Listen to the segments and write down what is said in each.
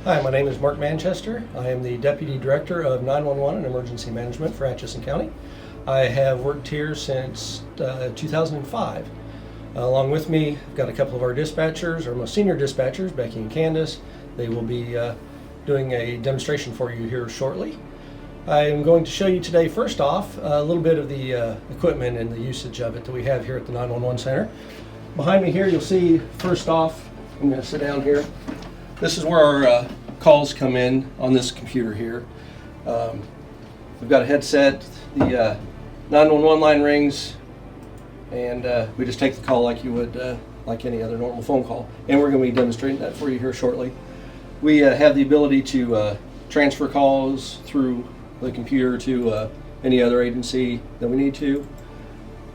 Hi, my name is Mark Manchester. I am the Deputy Director of 911 and Emergency Management for Atchison County. I have worked here since 2005. Along with me, I've got a couple of our dispatchers, our most senior dispatchers, Becky and Candace. They will be doing a demonstration for you here shortly. I am going to show you today, first off, a little bit of the equipment and the usage of it that we have here at the 911 Center. Behind me here, you'll see, first off, I'm going to sit down here. This is where our calls come in on this computer here. We've got a headset, the 911 line rings, and we just take the call like you would, like any other normal phone call. And we're going to be demonstrating that for you here shortly. We have the ability to transfer calls through the computer to any other agency that we need to.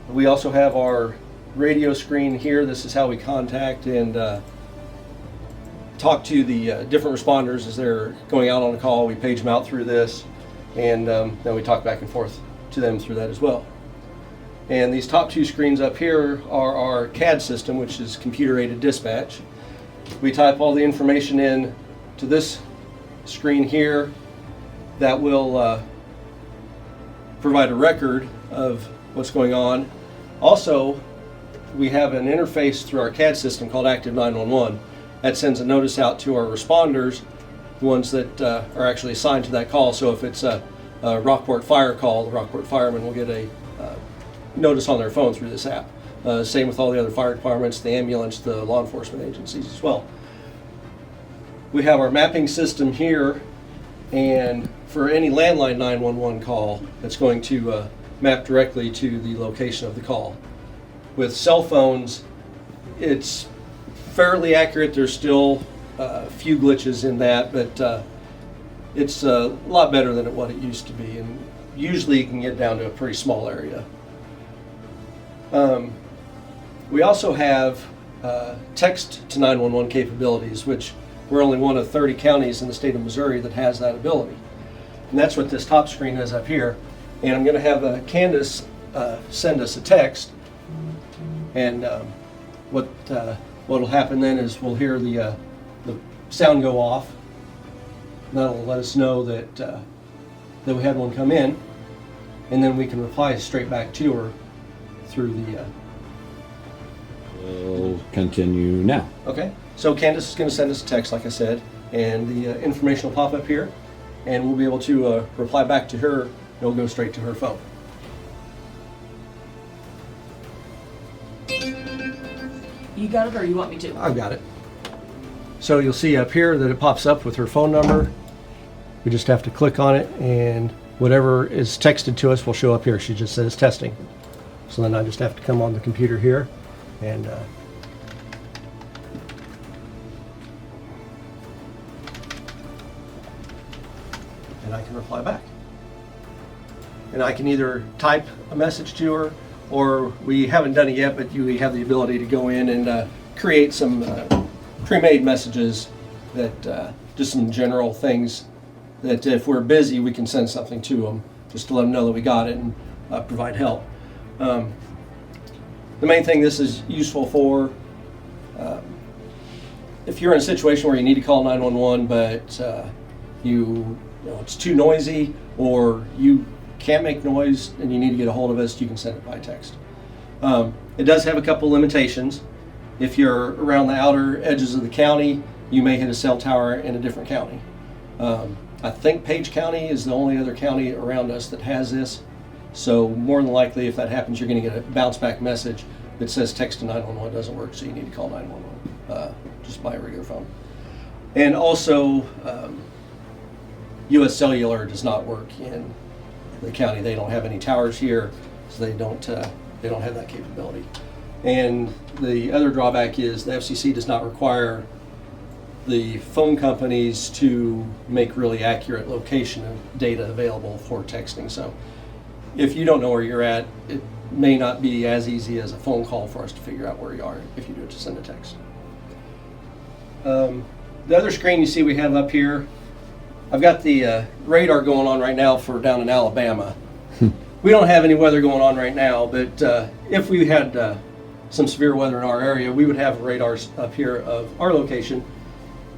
We also have our radio screen here. This is how we contact and talk to the different responders as they're going out on a call. We page them out through this, and then we talk back and forth to them through that as well. And these top two screens up here are our Cad system, which is computer-aided dispatch. We type all the information in to this screen here that will provide a record of what's going on. Also, we have an interface through our Cad system called Active 911. That sends a notice out to our responders, the ones that are actually assigned to that call. So if it's a Rockport fire call, the Rockport firemen will get a notice on their phone through this app. Same with all the other fire departments, the ambulance, the law enforcement agencies as well. We have our mapping system here, and for any landline 911 call, that's going to map directly to the location of the call. With cell phones, it's fairly accurate. There's still a few glitches in that, but it's a lot better than what it used to be, and usually you can get down to a pretty small area. We also have text to 911 capabilities, which we're only one of 30 counties in the state of Missouri that has that ability. And that's what this top screen is up here. And I'm going to have Candace send us a text, and what will happen then is we'll hear the sound go off. And that'll let us know that that we had one come in, and then we can reply straight back to her through the. We'll continue now. Okay. So Candace is going to send us a text, like I said, and the information will pop up here, and we'll be able to reply back to her. It'll go straight to her phone. You got it, or you want me to? I've got it. So you'll see up here that it pops up with her phone number. We just have to click on it, and whatever is texted to us will show up here. She just says testing. So then I just have to come on the computer here and I can reply back. And I can either type a message to her, or we haven't done it yet, but we have the ability to go in and create some pre-made messages that just some general things that if we're busy, we can send something to them just to let them know that we got it and provide help. The main thing this is useful for, if you're in a situation where you need to call 911, but you know, it's too noisy, or you can't make noise and you need to get a hold of us, you can send it by text. It does have a couple limitations. If you're around the outer edges of the county, you may hit a cell tower in a different county. I think Page County is the only other county around us that has this. So more than likely, if that happens, you're going to get a bounce back message that says text to 911 doesn't work, so you need to call 911 just by a regular phone. And also, U.S. Cellular does not work in the county. They don't have any towers here, so they don't have that capability. And the other drawback is the FCC does not require the phone companies to make really accurate location of data available for texting. So if you don't know where you're at, it may not be as easy as a phone call for us to figure out where you are if you do it to send a text. The other screen you see we have up here, I've got the radar going on right now for down in Alabama. We don't have any weather going on right now, but if we had some severe weather in our area, we would have radars up here of our location.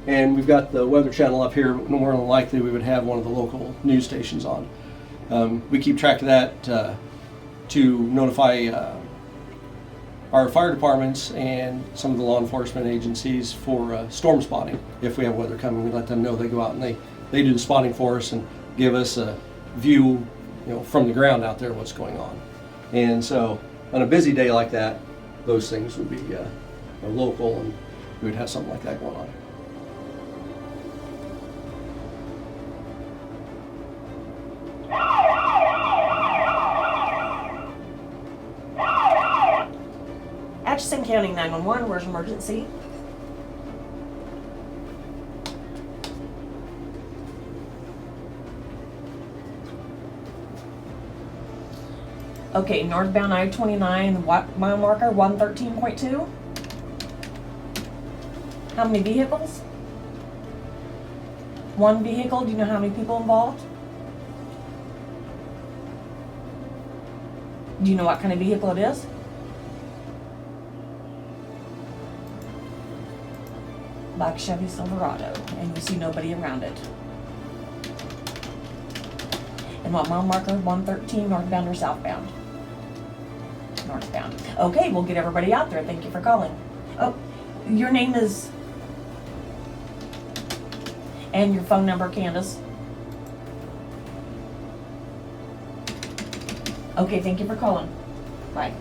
And we've got the Weather Channel up here. More than likely, we would have one of the local news stations on. We keep track of that to notify our fire departments and some of the law enforcement agencies for storm spotting. If we have weather coming, we let them know. They go out and they do the spotting for us and give us a view, from the ground out there what's going on. And so on a busy day like that, those things would be local, and we would have something like that going on. Atchison County 911, where's emergency? Okay, northbound I-29, mile marker 113.2. How many vehicles? One vehicle, do you know how many people involved? Do you know what kind of vehicle it is? Black Chevy Silverado, and you see nobody around it. And what mile marker? 113, northbound or southbound? Northbound. Okay, we'll get everybody out there. Thank you for calling. Oh, your name is? And your phone number, Candace? Okay, thank you for calling. Bye.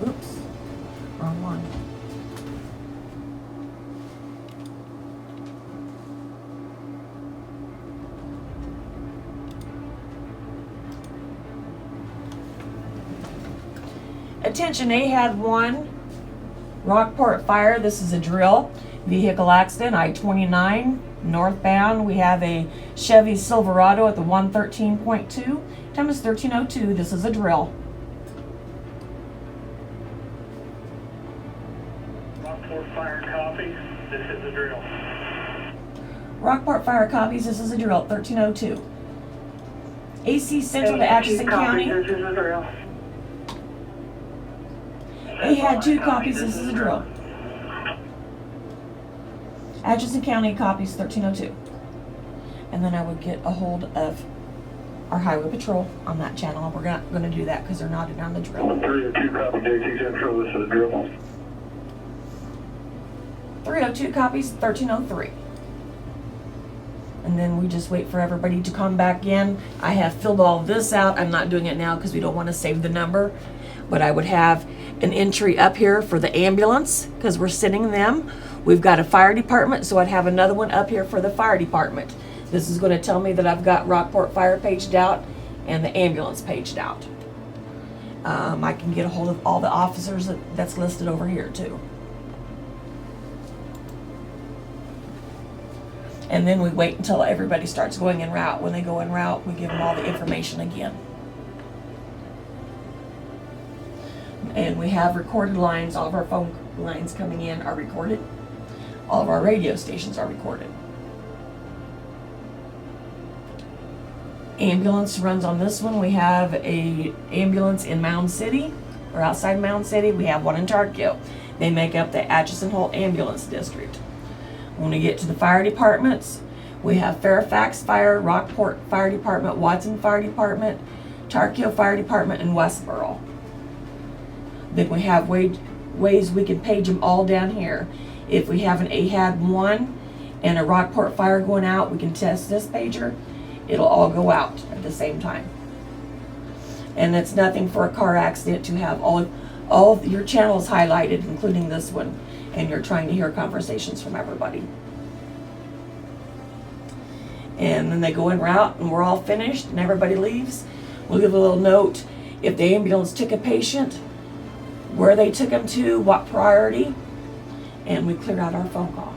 Oops, wrong one. Attention, AHAD 1, Rockport Fire, this is a drill. Vehicle accident, I-29, northbound. We have a Chevy Silverado at the 113.2. Time is 13:02, this is a drill. Rockport Fire copies, this is a drill. Rockport Fire copies, this is a drill, 13:02. AC Central to Atchison County. This is a drill. AHAD 2 copies, this is a drill. Atchison County copies 13:02. And then I would get a hold of our Highway Patrol on that channel. We're not going to do that because they're not in on the drill. 302 copy, JC Central, this is a drill. 302 copies 13:03. And then we just wait for everybody to come back in. I have filled all this out. I'm not doing it now because we don't want to save the number. But I would have an entry up here for the ambulance because we're sending them. We've got a fire department, so I'd have another one up here for the fire department. This is going to tell me that I've got Rockport Fire paged out and the ambulance paged out. I can get a hold of all the officers that's listed over here too. And then we wait until everybody starts going en route. When they go en route, we give them all the information again. And we have recorded lines. All of our phone lines coming in are recorded. All of our radio stations are recorded. Ambulance runs on this one. We have a ambulance in Mound City, or outside Mound City. We have one in Tarkio. They make up the Atchison-Holt Ambulance District. When we get to the fire departments, we have Fairfax Fire, Rockport Fire Department, Watson Fire Department, Tarkio Fire Department, and Westboro. Then we have ways we can page them all down here. If we have an AHAD 1 and a Rockport Fire going out, we can test this pager. It'll all go out at the same time. And it's nothing for a car accident to have all of your channels highlighted, including this one, and you're trying to hear conversations from everybody. And then they go en route and we're all finished and everybody leaves. We'll give a little note if the ambulance took a patient, where they took them to, what priority, and we clear out our phone call.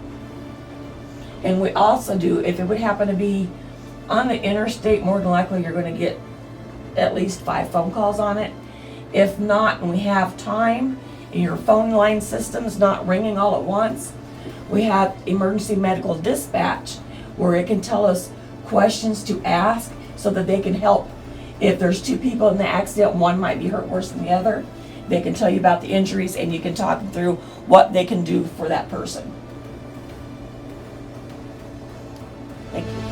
And we also do, if it would happen to be on the interstate, more than likely you're going to get at least 5 phone calls on it. If not, and we have time, and your phone line system's not ringing all at once, we have emergency medical dispatch where it can tell us questions to ask so that they can help If there's two people in the accident, one might be hurt worse than the other. They can tell you about the injuries and you can talk them through what they can do for that person. Thank you.